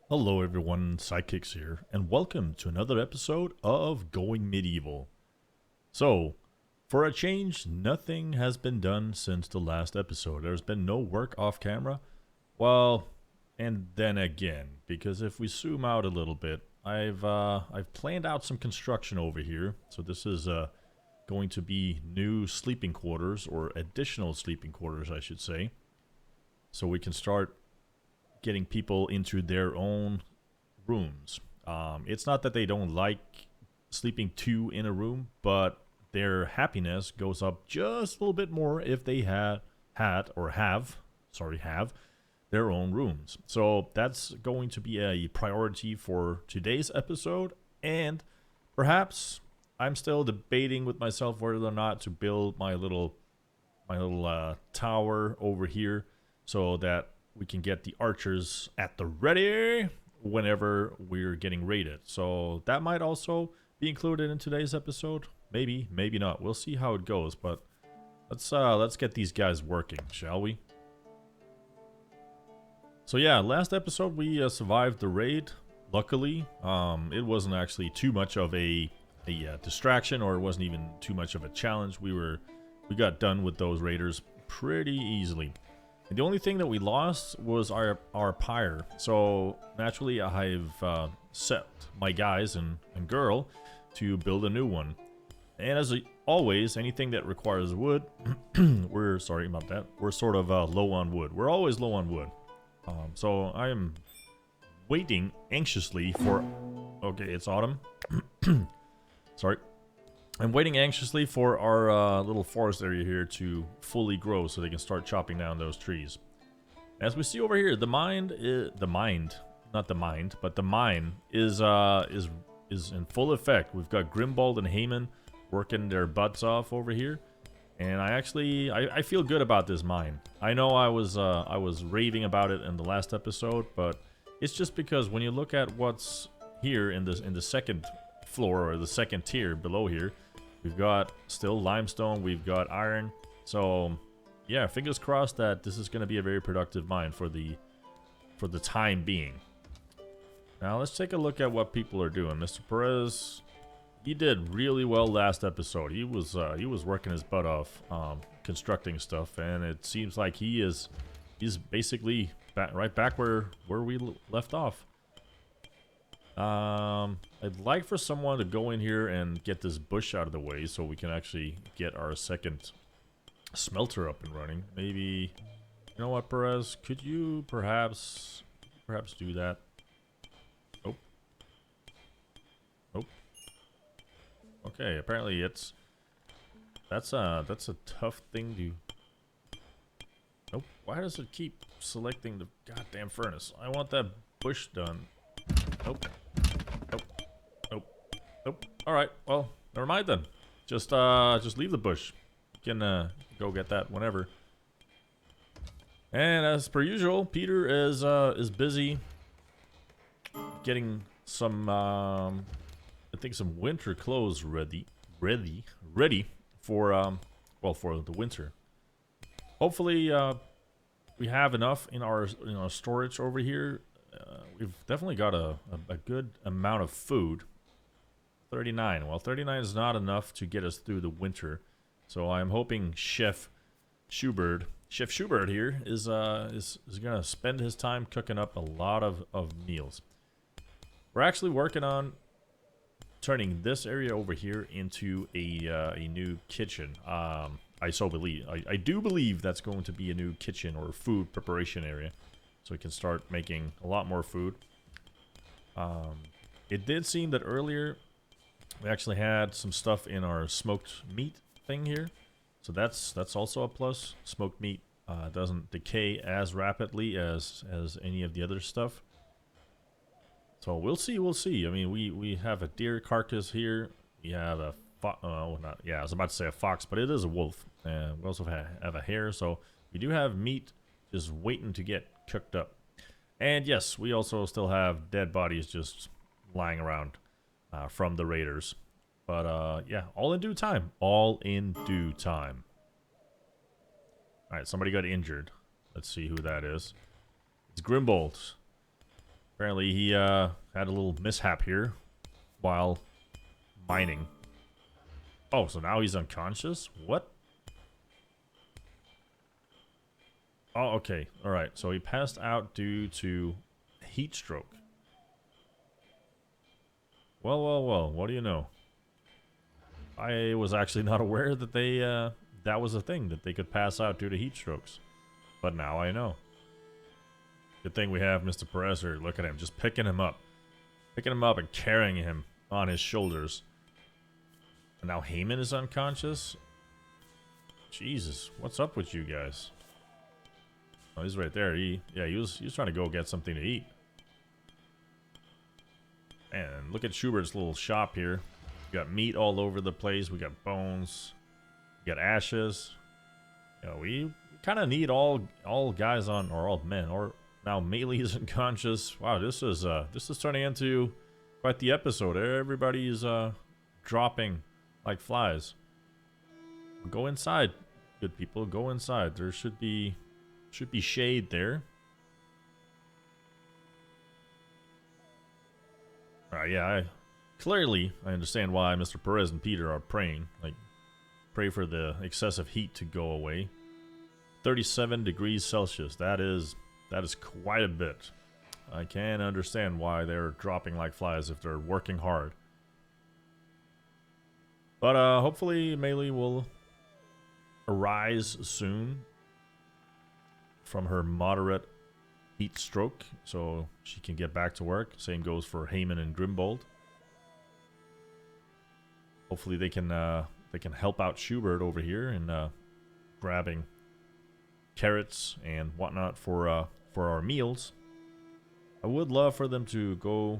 Hello everyone, Sidekicks here, and welcome to another episode of Going Medieval. So, for a change, nothing has been done since the last episode. There's been no work off camera. Well, and then again, because if we zoom out a little bit, I've planned out some construction over here. So this is going to be new sleeping quarters, or additional sleeping quarters, I should say. So we can start getting people into their own rooms. It's not that they don't like sleeping two in a room, but their happiness goes up just a little bit more if they have their own rooms. So that's going to be a priority for today's episode, and perhaps I'm still debating with myself whether or not to build my little tower over here so that we can get the archers at the ready whenever we're getting raided. So that might also be included in today's episode. Maybe, maybe not. We'll see how it goes, but let's get these guys working, shall we? So yeah, last episode we survived the raid. Luckily, it wasn't actually too much of a distraction, or it wasn't even too much of a challenge. We got done with those raiders pretty easily. And the only thing that we lost was our pyre. So naturally, I've set my guys and girl to build a new one. And as always, anything that requires wood, we're sorry about that. We're sort of low on wood. We're always low on wood. So I am waiting anxiously for. Okay, it's autumn. Sorry. I'm waiting anxiously for our little forest area here to fully grow so they can start chopping down those trees. As we see over here, the mine is in full effect. We've got Grimbold and Heyman working their butts off over here, and I feel good about this mine. I know I was raving about it in the last episode, but it's just because when you look at what's here in the second floor, or the second tier below here, we've got still limestone, we've got iron. So yeah, fingers crossed that this is going to be a very productive mine for the time being. Now let's take a look at what people are doing. Mr. Perez, he did really well last episode. He was working his butt off constructing stuff, and it seems like he's basically right back where we left off. I'd like for someone to go in here and get this bush out of the way so we can actually get our second smelter up and running. Maybe, you know what, Perez? Could you perhaps do that? Nope. Nope. Okay, apparently that's a tough thing to. Nope. Why does it keep selecting the goddamn furnace? I want that bush done. Nope. Nope. Nope. Nope. Alright, well, never mind then. Just leave the bush. You can go get that whenever. And as per usual, Peter is busy getting some I think some winter clothes ready for for the winter. Hopefully we have enough in our storage over here. We've definitely got a good amount of food. 39. Well, 39 is not enough to get us through the winter. So I'm hoping Chef Schu Bird here is gonna spend his time cooking up a lot of meals. We're actually working on turning this area over here into a new kitchen. I do believe that's going to be a new kitchen or food preparation area. So we can start making a lot more food. It did seem that earlier we actually had some stuff in our smoked meat thing here. So that's also a plus. Smoked meat doesn't decay as rapidly as any of the other stuff. So we'll see. I mean, we have a deer carcass here. We have a I was about to say a fox, but it is a wolf. And we also have a hare. So we do have meat just waiting to get cooked up. And yes, we also still have dead bodies just lying around from the raiders. But yeah, all in due time. All in due time. Alright, somebody got injured. Let's see who that is. It's Grimbold. Apparently he had a little mishap here while mining. Oh, so now he's unconscious? What? Oh, okay. Alright, so he passed out due to heat stroke. Well, what do you know? I was actually not aware that that was a thing, that they could pass out due to heat strokes. But now I know. Good thing we have Mr. Perez here. Look at him, just picking him up. Picking him up and carrying him on his shoulders. And now Heyman is unconscious? Jesus, what's up with you guys? Oh, he's right there. He was trying to go get something to eat. And look at Schu Bird's little shop here. We got meat all over the place. We got bones. We got ashes. You know, we kind of need all guys on, or all men. Or now Meylee is unconscious. Wow, this is turning into quite the episode. Everybody's dropping like flies. Go inside, good people. Go inside. There should be shade there. Yeah, clearly I understand why Mr. Perez and Peter are praying. Like, pray for the excessive heat to go away. 37 degrees Celsius. That is quite a bit. I can understand why they're dropping like flies if they're working hard. But hopefully Meylee will arise soon from her moderate heat stroke, so she can get back to work. Same goes for Heyman and Grimbold. Hopefully they can help out Schu Bird over here in grabbing carrots and whatnot for our meals. I would love for them to go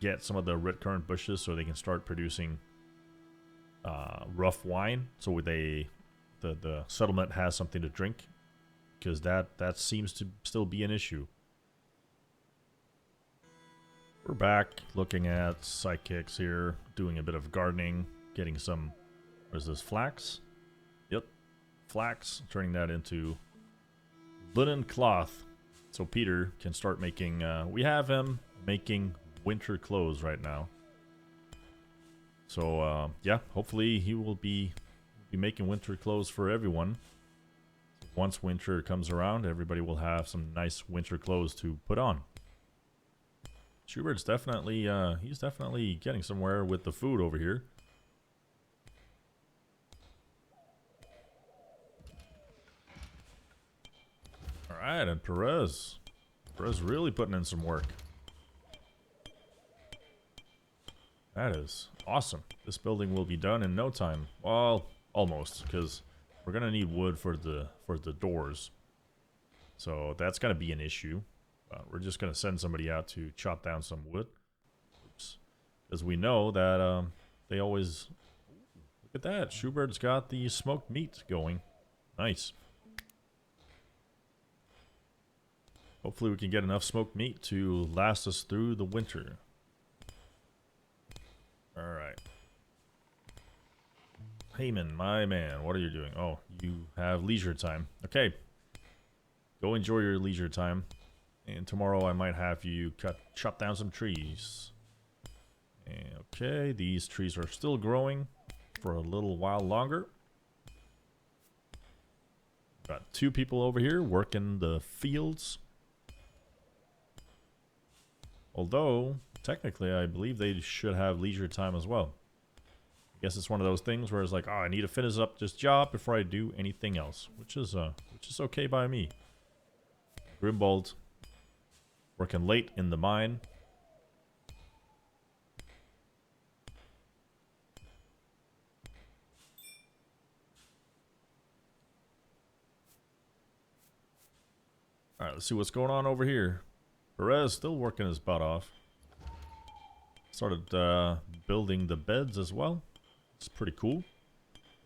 get some of the red currant bushes so they can start producing rough wine, so the settlement has something to drink, because that seems to still be an issue. We're back looking at sidekicks here, doing a bit of gardening, getting some, what is this, flax? Yep, flax, turning that into linen cloth, so Peter can start making, we have him making winter clothes right now. So, yeah, hopefully he will be making winter clothes for everyone. Once winter comes around, everybody will have some nice winter clothes to put on. Schu Bird's definitely, he's definitely getting somewhere with the food over here. Alright, and Perez really putting in some work. That is awesome. This building will be done in no time. Well, almost, because we're gonna need wood for the doors. So that's gonna be an issue. We're just gonna send somebody out to chop down some wood. Oops. Because we know that they always, look at that. Schu Bird's got the smoked meat going. Nice. Hopefully we can get enough smoked meat to last us through the winter. Alright. Heyman, my man, what are you doing? Oh, you have leisure time. Okay. Go enjoy your leisure time. And tomorrow I might have you chop down some trees. And okay, these trees are still growing for a little while longer. Got 2 people over here working the fields. Although, technically, I believe they should have leisure time as well. I guess it's one of those things where it's like, oh, I need to finish up this job before I do anything else, which is okay by me. Grimbold working late in the mine. All right, let's see what's going on over here. Perez still working his butt off. Started building the beds as well. It's pretty cool.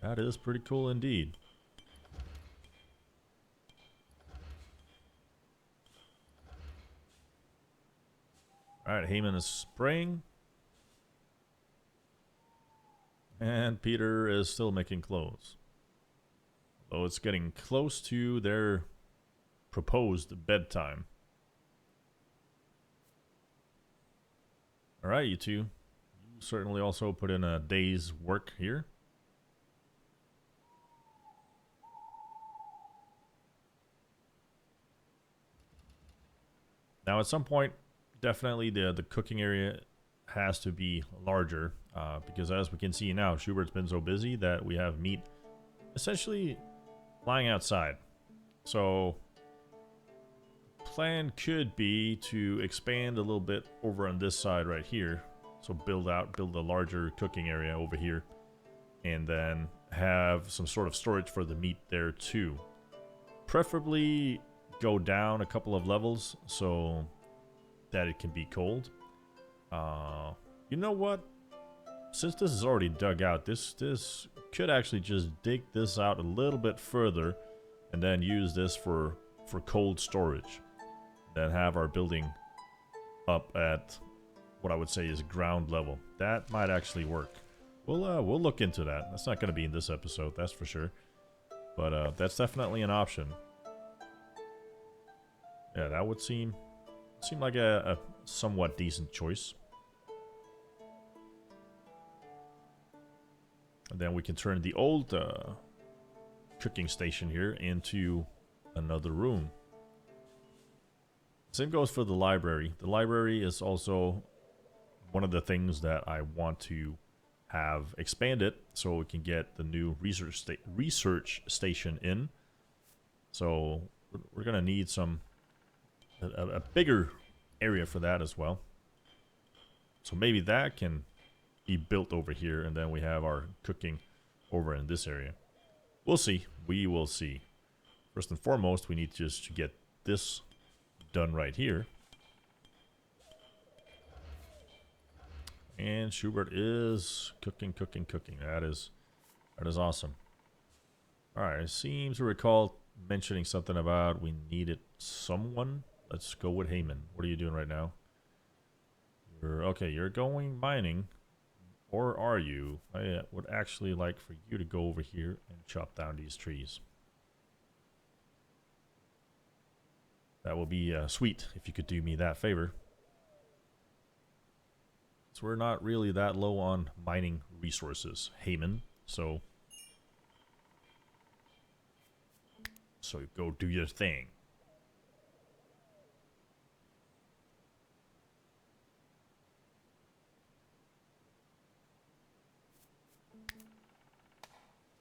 That is pretty cool indeed. Alright, Heyman is spraying. And Peter is still making clothes. Though it's getting close to their proposed bedtime. Alright, you two. You certainly also put in a day's work here. Now at some point, definitely the cooking area has to be larger, because as we can see now, Schu Bird's been so busy that we have meat essentially lying outside. So plan could be to expand a little bit over on this side right here. So build a larger cooking area over here, and then have some sort of storage for the meat there too. Preferably go down a couple of levels so that it can be cold. You know what? Since this is already dug out, this could actually just dig this out a little bit further and then use this for cold storage. Then have our building up at what I would say is ground level. That might actually work. We'll look into that. That's not going to be in this episode, that's for sure. But that's definitely an option. Yeah, that would seem like a somewhat decent choice. And then we can turn the old cooking station here into another room. Same goes for the library. The library is also one of the things that I want to have expanded so we can get the new research station in. So we're gonna need a bigger area for that as well. So maybe that can be built over here, and then we have our cooking over in this area. We'll see. We will see. First and foremost, we need just to get this done right here. And Schu Bird is cooking. That is awesome. Alright, I seem to recall mentioning something about we needed someone. Let's go with Heyman. What are you doing right now? You're going mining. Or are you? I would actually like for you to go over here and chop down these trees. That will be sweet if you could do me that favor. So we're not really that low on mining resources, Heyman. So go do your thing.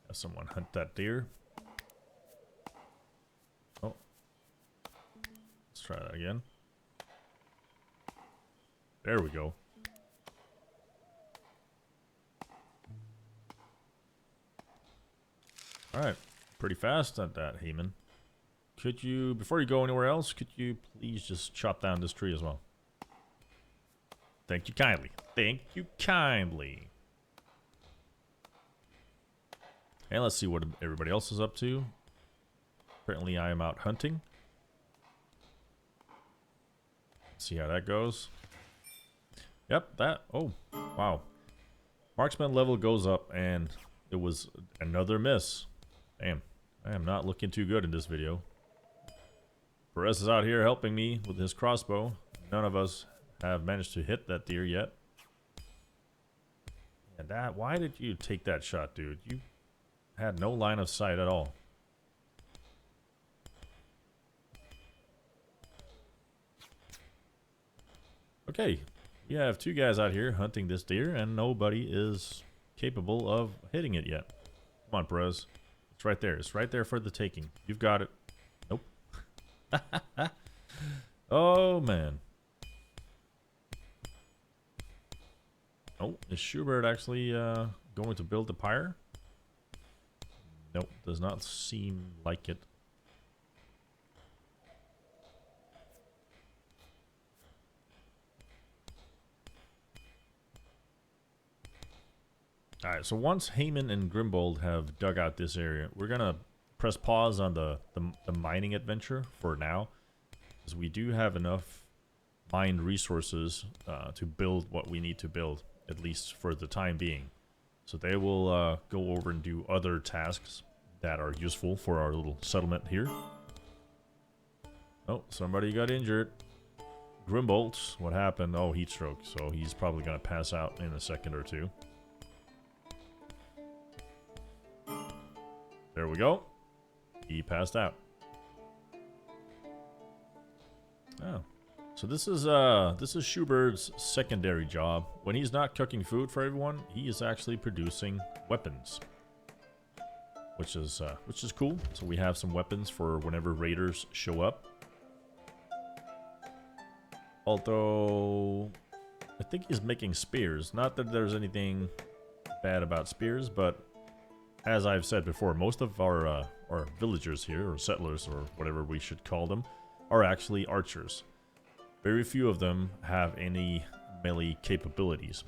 Have someone hunt that deer. Oh. Let's try that again. There we go. Alright. Pretty fast at that, Heyman. Could you, before you go anywhere else, could you please just chop down this tree as well? Thank you kindly. Thank you kindly. And let's see what everybody else is up to. Apparently I am out hunting. Let's see how that goes. Yep, that... Oh, wow. Marksman level goes up, and it was another miss. Damn, I am not looking too good in this video. Perez is out here helping me with his crossbow. None of us have managed to hit that deer yet. And that... Why did you take that shot, dude? You... had no line of sight at all. Okay, we have two guys out here hunting this deer, and nobody is capable of hitting it yet. Come on, Perez. It's right there. It's right there for the taking. You've got it. Nope. Oh, man. Oh, is Schu Bird actually going to build the pyre? Nope, does not seem like it. Alright, so once Heyman and Grimbold have dug out this area, we're going to press pause on the mining adventure for now. Because we do have enough mined resources to build what we need to build, at least for the time being. So they will go over and do other tasks that are useful for our little settlement here. Oh, somebody got injured. Grimbold, what happened? Oh, heat stroke. So he's probably going to pass out in a second or two. There we go. He passed out. Oh. So this is Schu Bird's secondary job. When he's not cooking food for everyone, he is actually producing weapons. Which is cool. So we have some weapons for whenever raiders show up. Although I think he's making spears. Not that there's anything bad about spears, but as I've said before, most of our villagers here, or settlers, or whatever we should call them, are actually archers. Very few of them have any melee capabilities.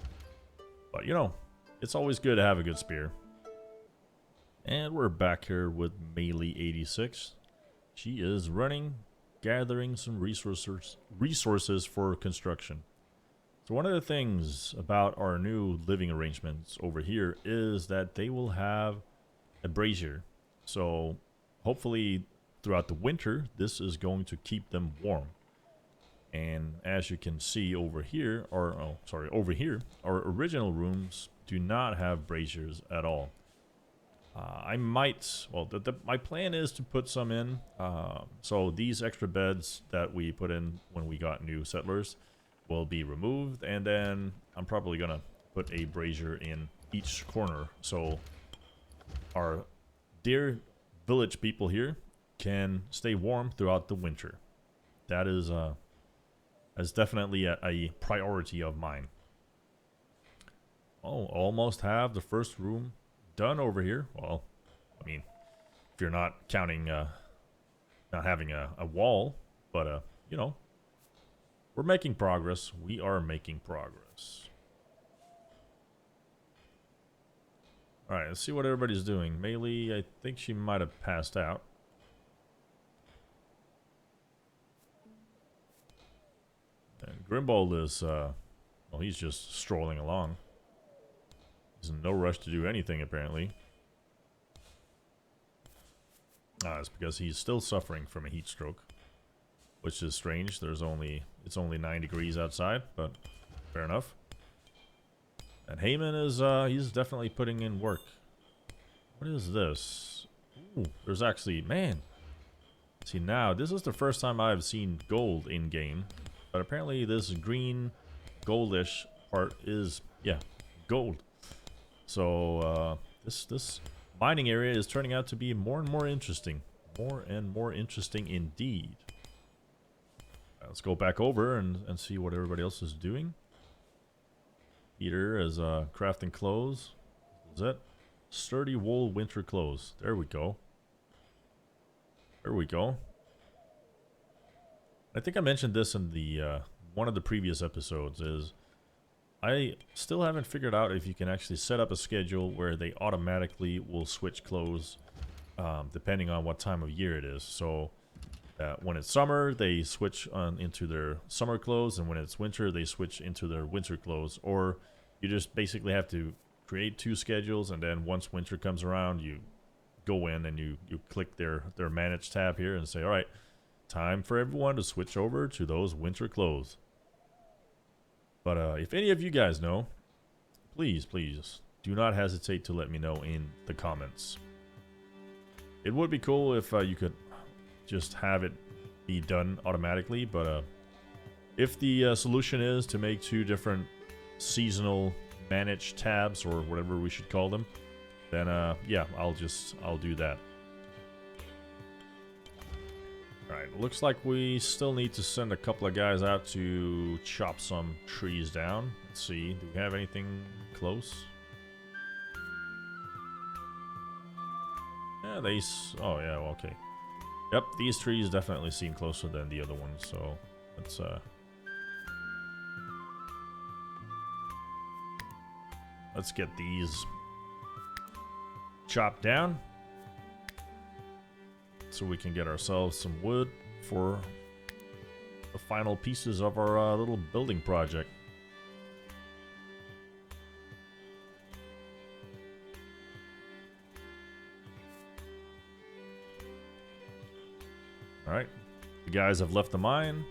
But, you know, it's always good to have a good spear. And we're back here with Meylee86. She is running, gathering some resources for construction. So one of the things about our new living arrangements over here is that they will have a brazier. So hopefully throughout the winter, this is going to keep them warm. And as you can see over here, over here, our original rooms do not have braziers at all. I might, well, my plan is to put some in. So these extra beds that we put in when we got new settlers will be removed, and then I'm probably gonna put a brazier in each corner so our dear village people here can stay warm throughout the winter. That is definitely a priority of mine. Oh, almost have the first room done over here. Well, I mean, if you're not counting not having a wall, but you know, we're making progress. We are making progress. Alright, let's see what everybody's doing. Meylee, I think she might have passed out. And Grimbold is, well, he's just strolling along. He's in no rush to do anything, apparently. It's because he's still suffering from a heat stroke. Which is strange. It's only 9 degrees outside, but fair enough. And Heyman is, he's definitely putting in work. What is this? Ooh, there's actually, man. See, now, this is the first time I've seen gold in-game. But apparently this green, goldish part is, yeah, gold. So, this mining area is turning out to be more and more interesting. More and more interesting indeed. Let's go back over and see what everybody else is doing. Peter is crafting clothes. Is that sturdy wool winter clothes? There we go. There we go. I think I mentioned this in the one of the previous episodes. Is I still haven't figured out if you can actually set up a schedule where they automatically will switch clothes depending on what time of year it is. So when it's summer, they switch into their summer clothes, and when it's winter, they switch into their winter clothes. Or you just basically have to create 2 schedules, and then once winter comes around, you go in and you click their manage tab here and say, all right, time for everyone to switch over to those winter clothes. But if any of you guys know, please do not hesitate to let me know in the comments. It would be cool if you could just have it be done automatically, but if the solution is to make 2 different seasonal manage tabs, or whatever we should call them, then yeah, I'll do that. Alright, looks like we still need to send a couple of guys out to chop some trees down. Let's see, do we have anything close? Yeah, oh yeah, okay. Yep, these trees definitely seem closer than the other ones, so let's get these chopped down so we can get ourselves some wood for the final pieces of our little building project. Alright, The guys have left the mine.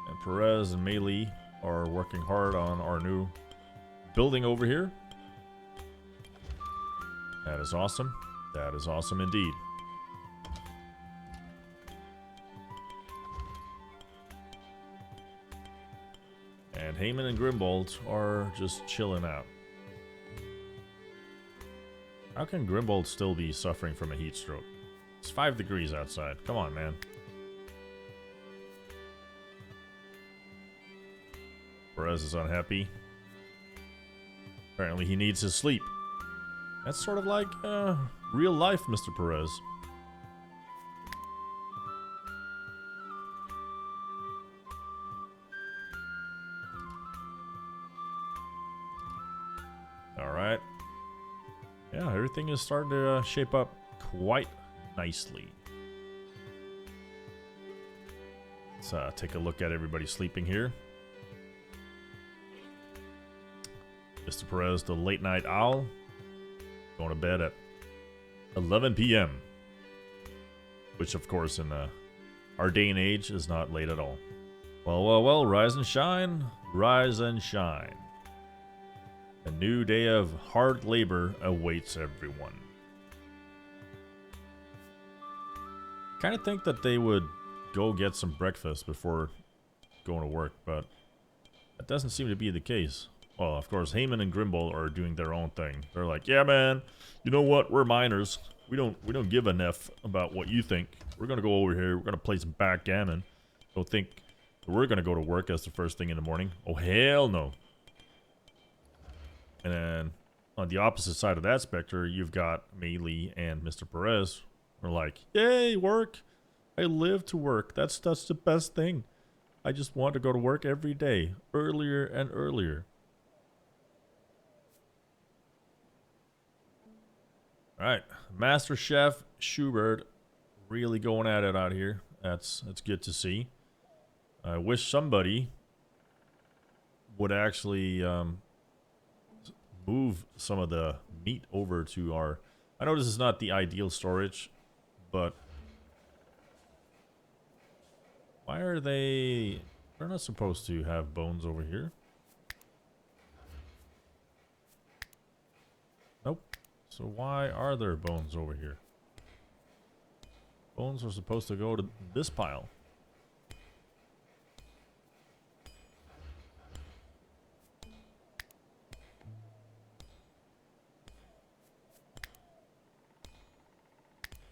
And Perez and Meylee are working hard on our new building over here. That is awesome. That is awesome indeed. And Heyman and Grimbold are just chilling out. How can Grimbold still be suffering from a heat stroke? It's 5 degrees outside. Come on, man. Perez is unhappy. Apparently he needs his sleep. That's sort of like real life, Mr. Perez. Alright. Yeah, everything is starting to shape up quite nicely. Let's take a look at everybody sleeping here. Mr. Perez, the late night owl, going to bed at 11 p.m. Which, of course, in our day and age is not late at all. Well, well, well, rise and shine. Rise and shine. A new day of hard labor awaits everyone. Kind of think that they would go get some breakfast before going to work, but that doesn't seem to be the case. Well, of course, Heyman and Grimbold are doing their own thing. They're like, yeah, man, you know what? We're miners. We don't give an F about what you think. We're gonna go over here. We're gonna play some backgammon. Don't think that we're gonna go to work as the first thing in the morning. Oh, hell no. And then on the opposite side of that spectrum, you've got Meylee and Mr. Perez. We're like, yay, work. I live to work. That's the best thing. I just want to go to work every day, earlier and earlier. All right, Master Chef Schu Bird really going at it out here. That's good to see. I wish somebody would actually move some of the meat over to our... I know this is not the ideal storage, but why are they... They're not supposed to have bones over here. Nope. So why are there bones over here? Bones are supposed to go to this pile.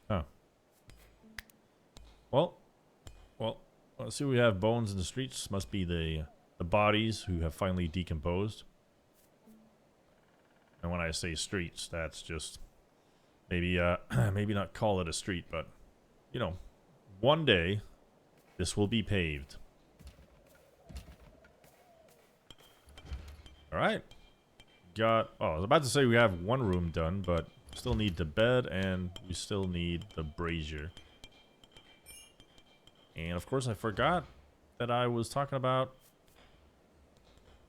Huh. Well, let's see. We have bones in the streets. Must be the bodies who have finally decomposed. And when I say streets, that's just maybe maybe not call it a street, but you know, one day this will be paved. All right. I was about to say we have one room done, but still need the bed and we still need the brazier. And of course I forgot that I was talking about...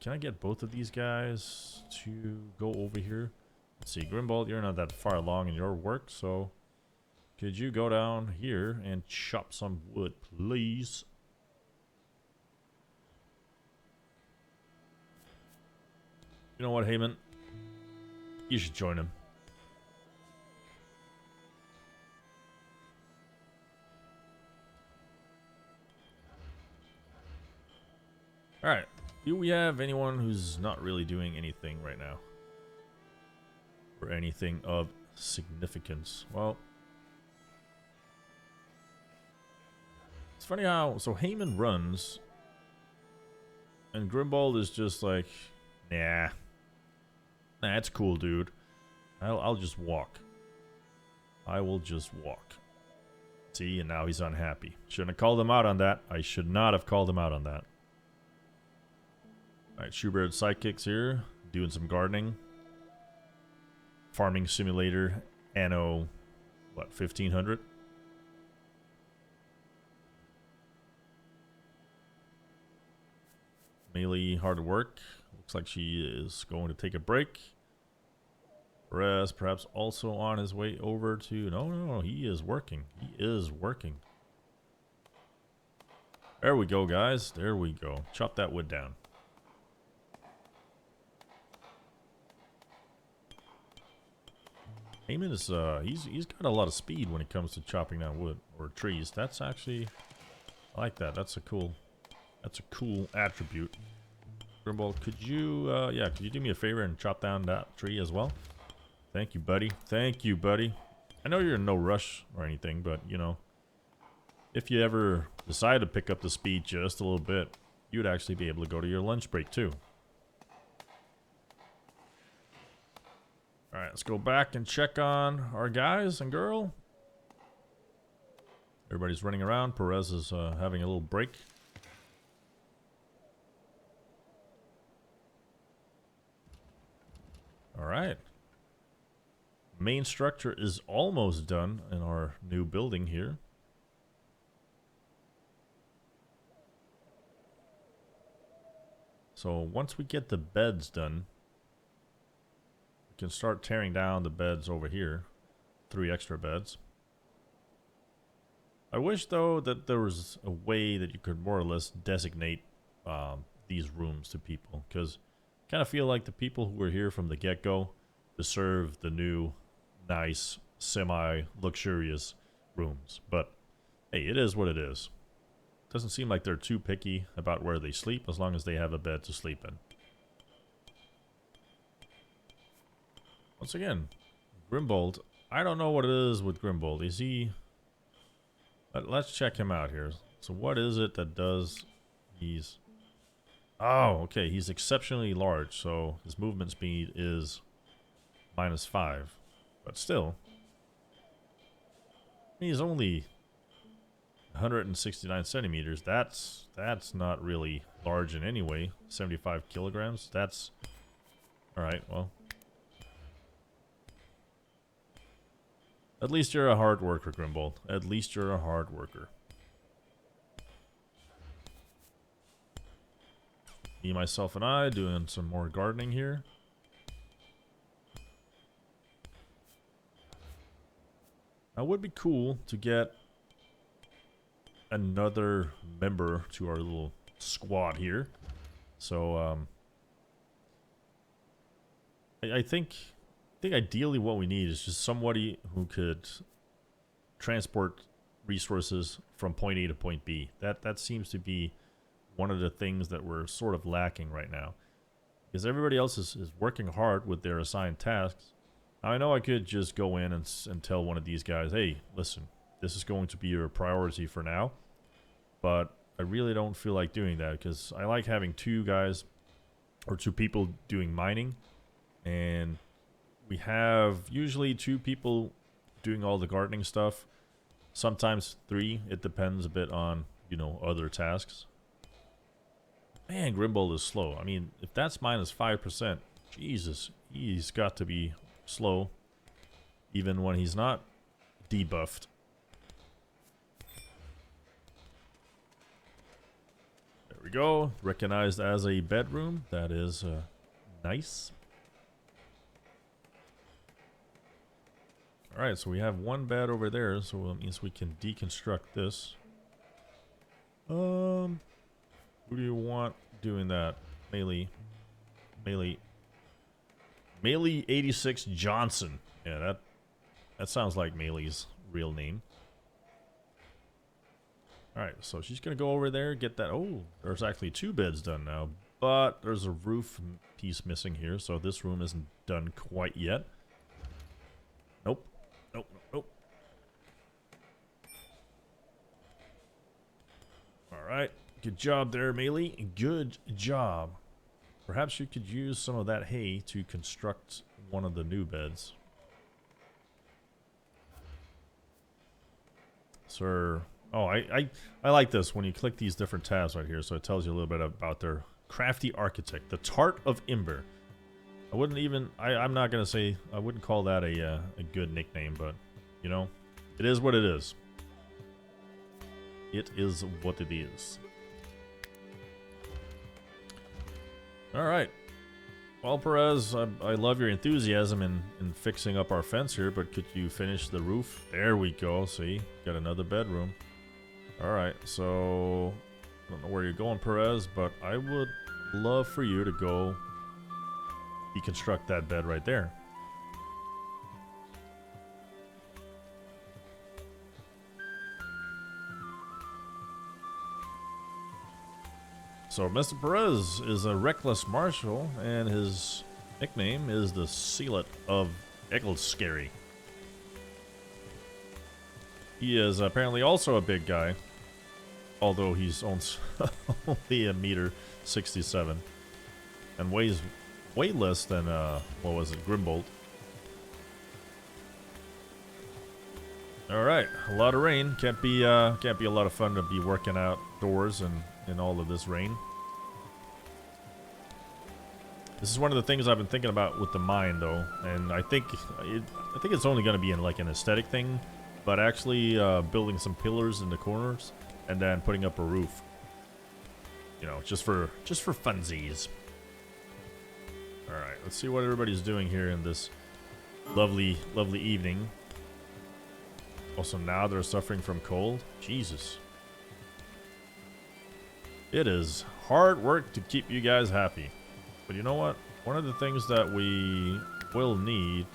Can I get both of these guys to go over here? Let's see, Grimbold, you're not that far along in your work, so could you go down here and chop some wood, please? You know what, Heyman? You should join him. Alright. Do we have anyone who's not really doing anything right now? Or anything of significance? Well, it's funny how... So Heyman runs. And Grimbold is just like... Nah. Nah, it's cool, dude. I'll just walk. I will just walk. See, and now he's unhappy. Shouldn't have called him out on that. I should not have called him out on that. Alright, Schu Bird sidekicks here, doing some gardening. Farming simulator, anno, what, 1500? Meylee hard at work. Looks like she is going to take a break. Perez perhaps also on his way over to... No, he is working. He is working. There we go, guys. There we go. Chop that wood down. Heyman is, he's got a lot of speed when it comes to chopping down wood or trees. That's actually... I like that. That's a cool attribute. Grimbold, could you do me a favor and chop down that tree as well? Thank you, buddy. Thank you, buddy. I know you're in no rush or anything, but, you know, if you ever decide to pick up the speed just a little bit, you'd actually be able to go to your lunch break, too. Alright, let's go back and check on our guys and girl. Everybody's running around. Perez is having a little break. Alright. Main structure is almost done in our new building here. So once we get the beds done, we can start tearing down the beds over here. 3 extra beds. I wish though that there was a way that you could more or less designate these rooms to people, because I kind of feel like the people who were here from the get-go deserve the new nice semi-luxurious rooms. But hey, it is what it is. Doesn't seem like they're too picky about where they sleep as long as they have a bed to sleep in. Once again, Grimbold. I don't know what it is with Grimbold. Is he... Let's check him out here. So what is it that does... He's... Oh, okay. He's exceptionally large, so his movement speed is -5. But still... He's only 169 centimeters. That's not really large in any way. 75 kilograms. That's... Alright, well... At least you're a hard worker, Grimbold. At least you're a hard worker. Me, myself, and I doing some more gardening here. Now, it would be cool to get another member to our little squad here. So, I think ideally what we need is just somebody who could transport resources from point A to point B. That seems to be one of the things that we're sort of lacking right now. Because everybody else is working hard with their assigned tasks. I know I could just go in and tell one of these guys, hey, listen, this is going to be your priority for now. But I really don't feel like doing that, because I like having 2 guys or 2 people doing mining. And we have usually 2 people doing all the gardening stuff. Sometimes 3. It depends a bit on, you know, other tasks. Man, Grimbold is slow. I mean, if that's -5%, Jesus, he's got to be slow. Even when he's not debuffed. There we go. Recognized as a bedroom. That is nice. Alright, so we have 1 bed over there, so that means we can deconstruct this. Who do you want doing that? Meylee86 Johnson. Yeah, that sounds like Meylee's real name. Alright, so she's gonna go over there, get that. Oh, there's actually 2 beds done now, but there's a roof piece missing here, so this room isn't done quite yet. Nope. Nope. Alright. Good job there, Meylee. Good job. Perhaps you could use some of that hay to construct one of the new beds. Sir. Oh, I like this when you click these different tabs right here, so it tells you a little bit about their crafty architect. The Tart of Ember. I wouldn't even... I'm not going to say... I wouldn't call that a good nickname, but, you know, it is what it is. It is what it is. Alright. Well, Perez, I love your enthusiasm in fixing up our fence here, but could you finish the roof? There we go. See, got another bedroom. All right, so I don't know where you're going, Perez, but I would love for you to go deconstruct that bed right there. So Mr. Perez is a reckless marshal, and his nickname is the Sealet of Egglescary. He is apparently also a big guy, although he's only a meter 67 and weighs way less than what was it, Grimbold. All right, a lot of rain. Can't be a lot of fun to be working outdoors and in all of this rain. This is one of the things I've been thinking about with the mine, though, and I think it's only going to be in like an aesthetic thing, but actually building some pillars in the corners and then putting up a roof. You know, just for funsies. All right, let's see what everybody's doing here in this lovely evening. Also, now they're suffering from cold. Jesus. It is hard work to keep you guys happy. But you know what? One of the things that we will need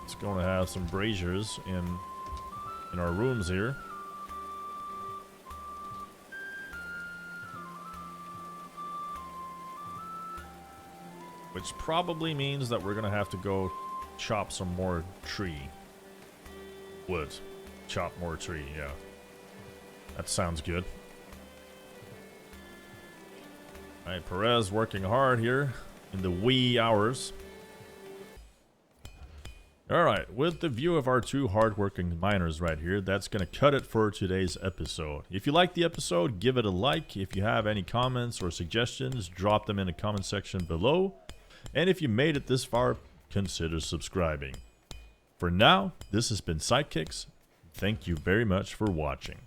is going to have some braziers in our rooms here. Which probably means that we're going to have to go chop some more tree. Wood. Chop more tree, yeah. That sounds good. Alright, Perez working hard here in the wee hours. Alright, with the view of our two hardworking miners right here, that's going to cut it for today's episode. If you liked the episode, give it a like. If you have any comments or suggestions, drop them in the comment section below. And if you made it this far, consider subscribing. For now, this has been Sidekicks. Thank you very much for watching.